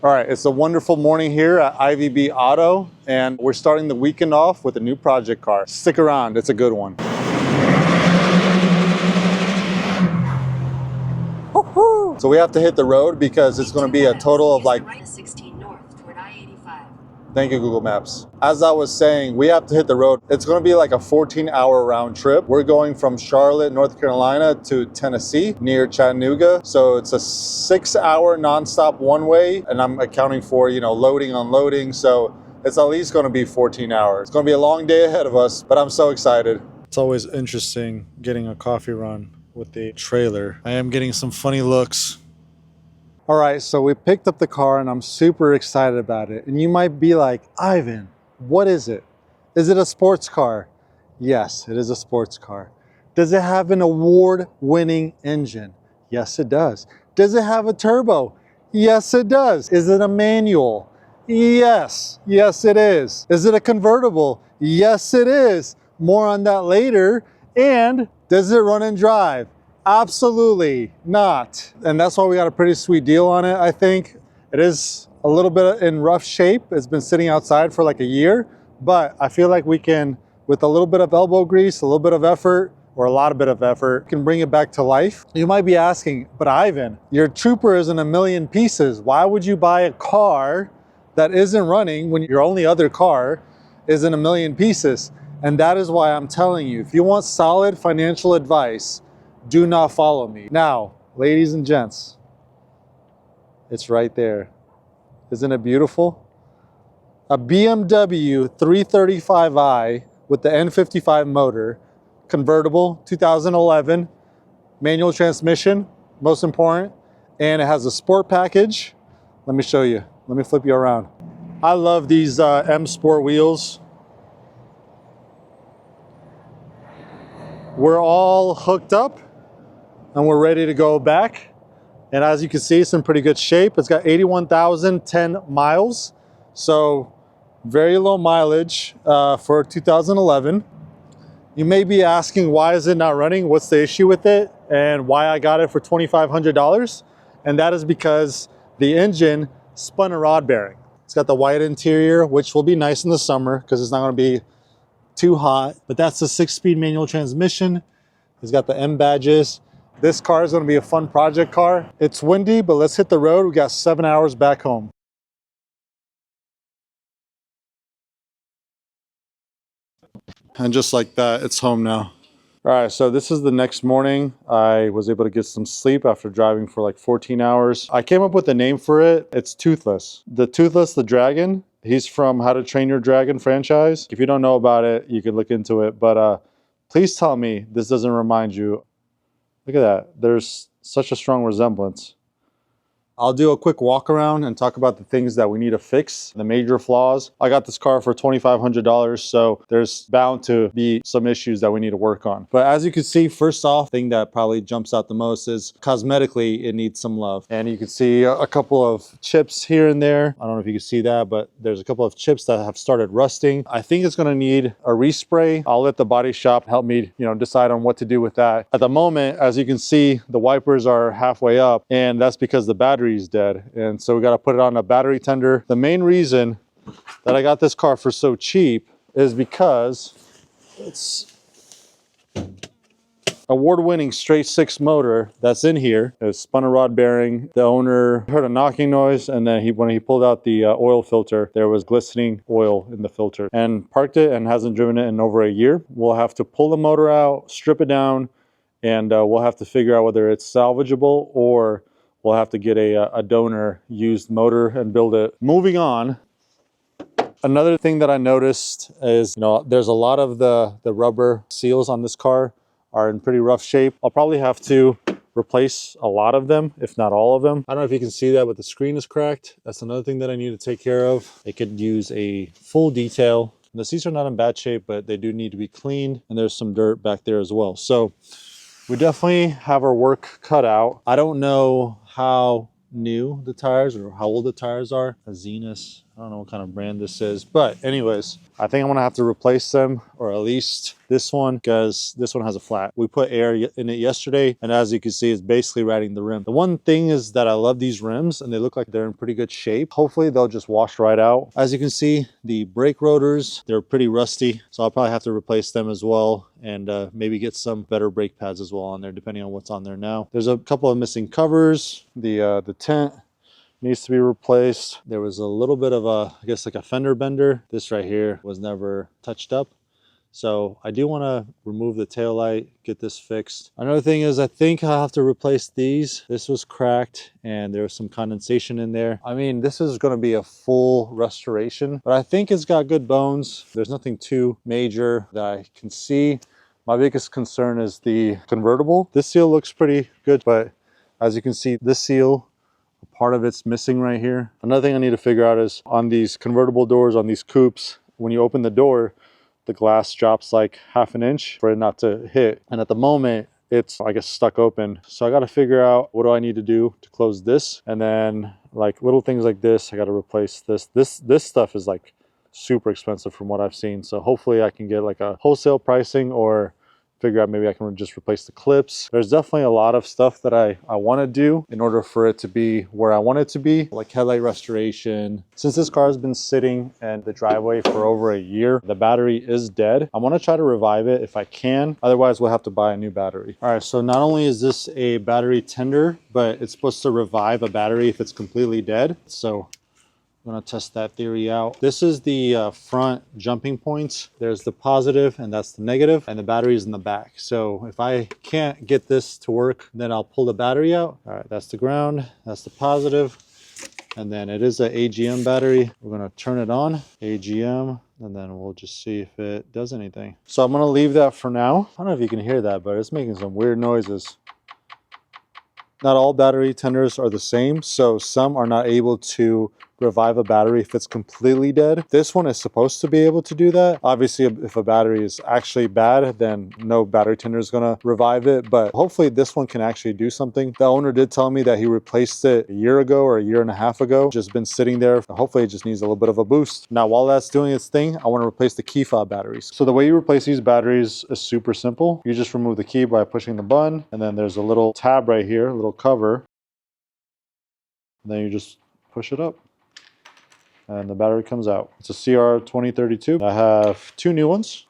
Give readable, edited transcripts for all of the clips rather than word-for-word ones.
All right, it's a wonderful morning here at IVB Auto, and we're starting the weekend off with a new project car. Stick around, it's a good one. Woo-hoo! So we have to hit the road because it's going to be a total of like 16 north toward I-85. Thank you, Google Maps. As I was saying, we have to hit the road. It's going to be like a 14-hour round trip. We're going from Charlotte, North Carolina to Tennessee near Chattanooga. So it's a 6-hour nonstop one way, and I'm accounting for, loading, unloading. So it's at least going to be 14 hours. It's going to be a long day ahead of us, but I'm so excited. It's always interesting getting a coffee run with the trailer. I am getting some funny looks. All right, so we picked up the car and I'm super excited about it. And you might be like, Ivan, what is it? Is it a sports car? Yes, it is a sports car. Does it have an award-winning engine? Yes, it does. Does it have a turbo? Yes, it does. Is it a manual? Yes, yes it is. Is it a convertible? Yes, it is. More on that later. And does it run and drive? Absolutely not. And that's why we got a pretty sweet deal on it, I think. It is a little bit in rough shape. It's been sitting outside for like a year, but I feel like we can, with a little bit of elbow grease, a little bit of effort, or a lot of bit of effort, can bring it back to life. You might be asking, but Ivan, your Trooper is in a million pieces. Why would you buy a car that isn't running when your only other car is in a million pieces? And that is why I'm telling you, if you want solid financial advice, do not follow me. Now, ladies and gents, it's right there. Isn't it beautiful? A BMW 335i with the N55 motor, convertible, 2011, manual transmission, most important, and it has a sport package. Let me show you. Let me flip you around. I love these M Sport wheels. We're all hooked up and we're ready to go back. And as you can see, it's in pretty good shape. It's got 81,010 miles. So very low mileage for 2011. You may be asking, why is it not running? What's the issue with it? And why I got it for $2,500. And that is because the engine spun a rod bearing. It's got the white interior, which will be nice in the summer because it's not going to be too hot. But that's the 6-speed manual transmission. It's got the M badges. This car is going to be a fun project car. It's windy, but let's hit the road. We got 7 hours back home. And just like that, it's home now. All right, so this is the next morning. I was able to get some sleep after driving for like 14 hours. I came up with a name for it. It's Toothless. The Toothless, the Dragon. He's from How to Train Your Dragon franchise. If you don't know about it, you can look into it. But please tell me this doesn't remind you. Look at that. There's such a strong resemblance. I'll do a quick walk around and talk about the things that we need to fix, the major flaws. I got this car for $2,500, so there's bound to be some issues that we need to work on. But as you can see, first off, the thing that probably jumps out the most is cosmetically, it needs some love. And you can see a couple of chips here and there. I don't know if you can see that, but there's a couple of chips that have started rusting. I think it's gonna need a respray. I'll let the body shop help me, decide on what to do with that. At the moment, as you can see, the wipers are halfway up, and that's because the battery is dead, and so we got to put it on a battery tender. The main reason that I got this car for so cheap is because it's award-winning straight 6 motor that's in here. It spun a rod bearing. The owner heard a knocking noise, and then when he pulled out the oil filter, there was glistening oil in the filter, and parked it and hasn't driven it in over a year. We'll have to pull the motor out, strip it down, and we'll have to figure out whether it's salvageable or we'll have to get a donor used motor and build it. Moving on, another thing that I noticed is, there's a lot of the rubber seals on this car are in pretty rough shape. I'll probably have to replace a lot of them, if not all of them. I don't know if you can see that, but the screen is cracked. That's another thing that I need to take care of. It could use a full detail. The seats are not in bad shape, but they do need to be cleaned, and there's some dirt back there as well. So we definitely have our work cut out. I don't know how new the tires or how old the tires are. A Zenus. I don't know what kind of brand this is, but anyways, I think I'm gonna have to replace them, or at least this one, because this one has a flat. We put air in it yesterday, and as you can see, it's basically riding the rim. The one thing is that I love these rims, and they look like they're in pretty good shape. Hopefully they'll just wash right out. As you can see, the brake rotors, they're pretty rusty, so I'll probably have to replace them as well, and maybe get some better brake pads as well on there, depending on what's on there now. There's a couple of missing covers. The tent needs to be replaced. There was a little bit of a, I guess like a fender bender. This right here was never touched up. So I do want to remove the tail light, get this fixed. Another thing is I think I'll have to replace these. This was cracked and there was some condensation in there. I mean, this is going to be a full restoration, but I think it's got good bones. There's nothing too major that I can see. My biggest concern is the convertible. This seal looks pretty good, but as you can see, this seal, part of it's missing right here. Another thing I need to figure out is on these convertible doors, on these coupes, when you open the door, the glass drops like ½ an inch for it not to hit. And at the moment, it's, I guess, stuck open. So I got to figure out what do I need to do to close this. And then like little things like this, I got to replace this. This stuff is like super expensive from what I've seen. So hopefully I can get like a wholesale pricing or figure out maybe I can just replace the clips. There's definitely a lot of stuff that I want to do in order for it to be where I want it to be, like headlight restoration. Since this car has been sitting in the driveway for over a year, the battery is dead. I want to try to revive it if I can. Otherwise, we'll have to buy a new battery. All right, so not only is this a battery tender, but it's supposed to revive a battery if it's completely dead. So I'm gonna test that theory out. This is the front jumping points. There's the positive and that's the negative, and the battery is in the back. So if I can't get this to work, then I'll pull the battery out. All right, that's the ground, that's the positive. And then it is an AGM battery. We're gonna turn it on, AGM, and then we'll just see if it does anything. So I'm gonna leave that for now. I don't know if you can hear that, but it's making some weird noises. Not all battery tenders are the same, so some are not able to revive a battery if it's completely dead. This one is supposed to be able to do that. Obviously, if a battery is actually bad, then no battery tender is gonna revive it, but hopefully this one can actually do something. The owner did tell me that he replaced it a year ago or a year and a half ago. Just been sitting there. Hopefully it just needs a little bit of a boost. Now, while that's doing its thing, I wanna replace the key fob batteries. So the way you replace these batteries is super simple. You just remove the key by pushing the button, and then there's a little tab right here, a little cover. And then you just push it up, and the battery comes out. It's a CR2032. I have 2 new ones.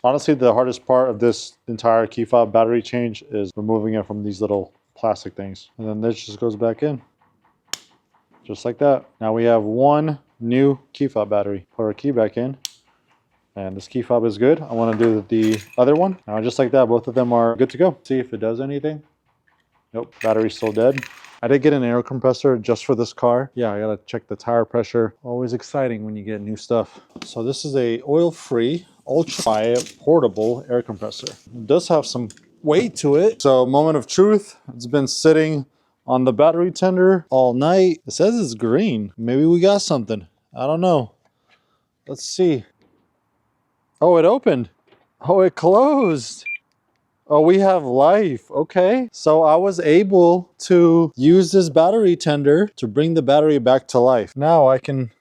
Honestly, the hardest part of this entire key fob battery change is removing it from these little plastic things. And then this just goes back in, just like that. Now we have 1 new key fob battery. Put our key back in, and this key fob is good. I want to do the other one. Now just like that, both of them are good to go. See if it does anything. Nope, battery's still dead. I did get an air compressor just for this car. Yeah, I gotta check the tire pressure. Always exciting when you get new stuff. So this is a oil-free, ultra-quiet, portable air compressor. It does have some weight to it. So moment of truth, it's been sitting on the battery tender all night. It says it's green. Maybe we got something. I don't know. Let's see. Oh, it opened. Oh, it closed. Oh, we have life. Okay. So I was able to use this battery tender to bring the battery back to life. Now I can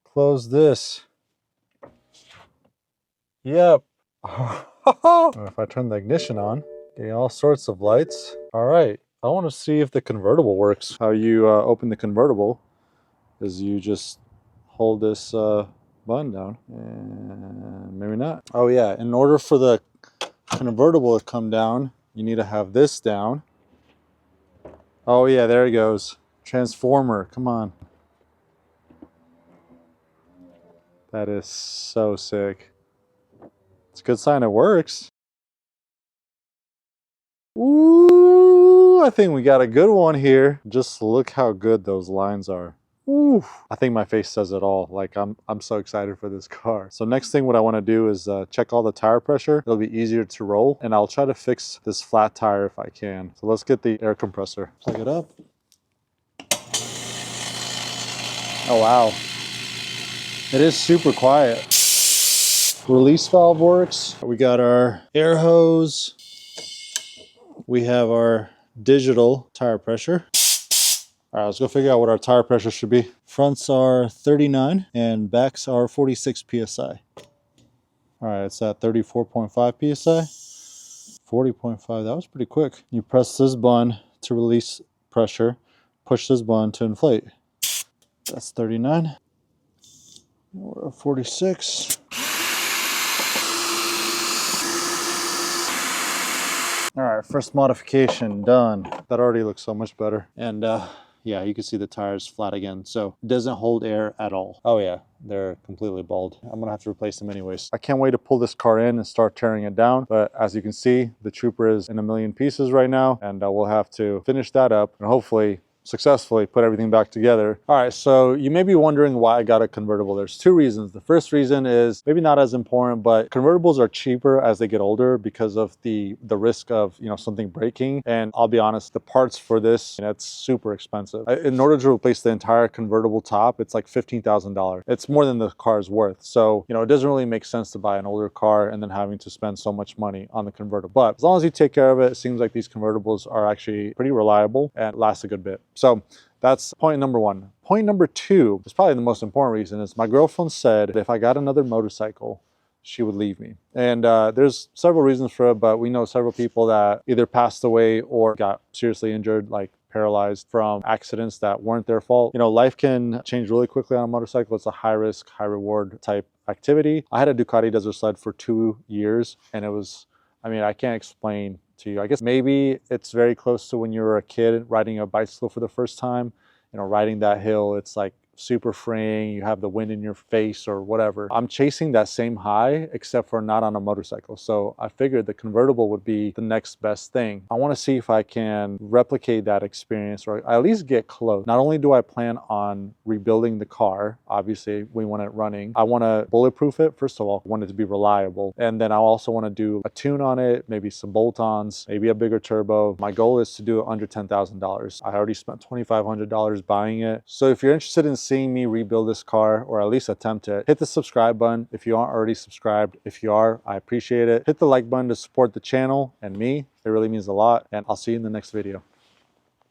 close this. Yep. If I turn the ignition on, getting all sorts of lights. All right. I want to see if the convertible works. How you open the convertible is you just hold this button down, and maybe not. Oh yeah. In order for the convertible to come down, you need to have this down. Oh yeah, there it goes. Transformer, come on. That is so sick. It's a good sign it works. Ooh, I think we got a good one here. Just look how good those lines are. Ooh, I think my face says it all. Like I'm so excited for this car. So next thing what I want to do is check all the tire pressure. It'll be easier to roll, and I'll try to fix this flat tire if I can. So let's get the air compressor. Plug it up. Oh wow. It is super quiet. Release valve works. We got our air hose. We have our digital tire pressure. All right, let's go figure out what our tire pressure should be. Fronts are 39 and backs are 46 PSI. All right, it's at 34.5 PSI. 40.5, that was pretty quick. You press this button to release pressure, push this button to inflate. That's 39. We're at 46. All right, first modification done. That already looks so much better. And yeah, you can see the tires flat again. So it doesn't hold air at all. Oh yeah, they're completely bald. I'm gonna have to replace them anyways. I can't wait to pull this car in and start tearing it down. But as you can see, the Trooper is in a million pieces right now. And we'll have to finish that up and hopefully successfully put everything back together. All right, so you may be wondering why I got a convertible. There's two reasons. The first reason is maybe not as important, but convertibles are cheaper as they get older because of the risk of, you know, something breaking. And I'll be honest, the parts for this, it's super expensive. In order to replace the entire convertible top, it's like $15,000. It's more than the car is worth. So, you know, it doesn't really make sense to buy an older car and then having to spend so much money on the convertible. But as long as you take care of it, it seems like these convertibles are actually pretty reliable and last a good bit. So that's point number one. Point number two is probably the most important reason is my girlfriend said if I got another motorcycle, she would leave me. And there's several reasons for it, but we know several people that either passed away or got seriously injured, like paralyzed from accidents that weren't their fault. You know, life can change really quickly on a motorcycle. It's a high risk, high reward type activity. I had a Ducati Desert Sled for 2 years and it was, I mean, I can't explain to you. I guess maybe it's very close to when you were a kid riding a bicycle for the first time. You know, riding that hill, it's like super freeing, you have the wind in your face or whatever. I'm chasing that same high, except for not on a motorcycle. So I figured the convertible would be the next best thing. I want to see if I can replicate that experience or at least get close. Not only do I plan on rebuilding the car, obviously we want it running. I want to bulletproof it. First of all, I want it to be reliable. And then I also want to do a tune on it, maybe some bolt-ons, maybe a bigger turbo. My goal is to do it under $10,000. I already spent $2,500 buying it. So if you're interested in seeing me rebuild this car or at least attempt it, hit the subscribe button if you aren't already subscribed. If you are, I appreciate it. Hit the like button to support the channel and me. It really means a lot, and I'll see you in the next video.